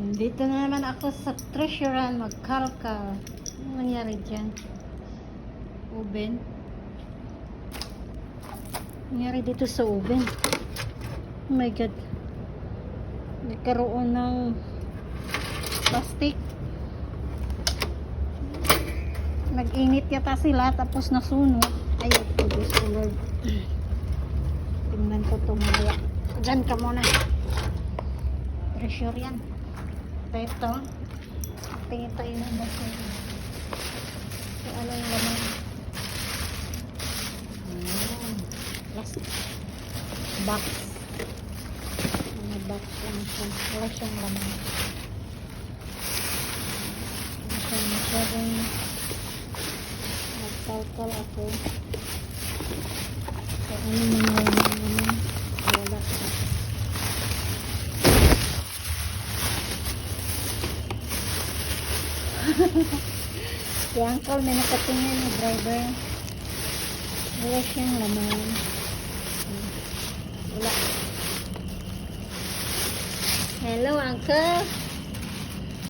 Dito na naman ako sa treasurean magkalkal. Ano nangyari dyan? Oven. Nangyari dito sa oven. Oh my god. Nagkaroon ng plastic. Nag-init yata sila tapos nasunog. Ayun po, Diyos ko Lord. Tingnan ko ito mamaya. Diyan ka muna. Treasure yan. Ito. Tingin tayo ng baso. So, ano yung laman? Plastic. Box. Mga box lang siya. Wala siyang laman. Wala siyang masyadong nagkalkal ako. So, ano mga laman? Wala siya. Si Uncle may nakatingin na driver. Wala siyang laman. Wala. Hello, Uncle.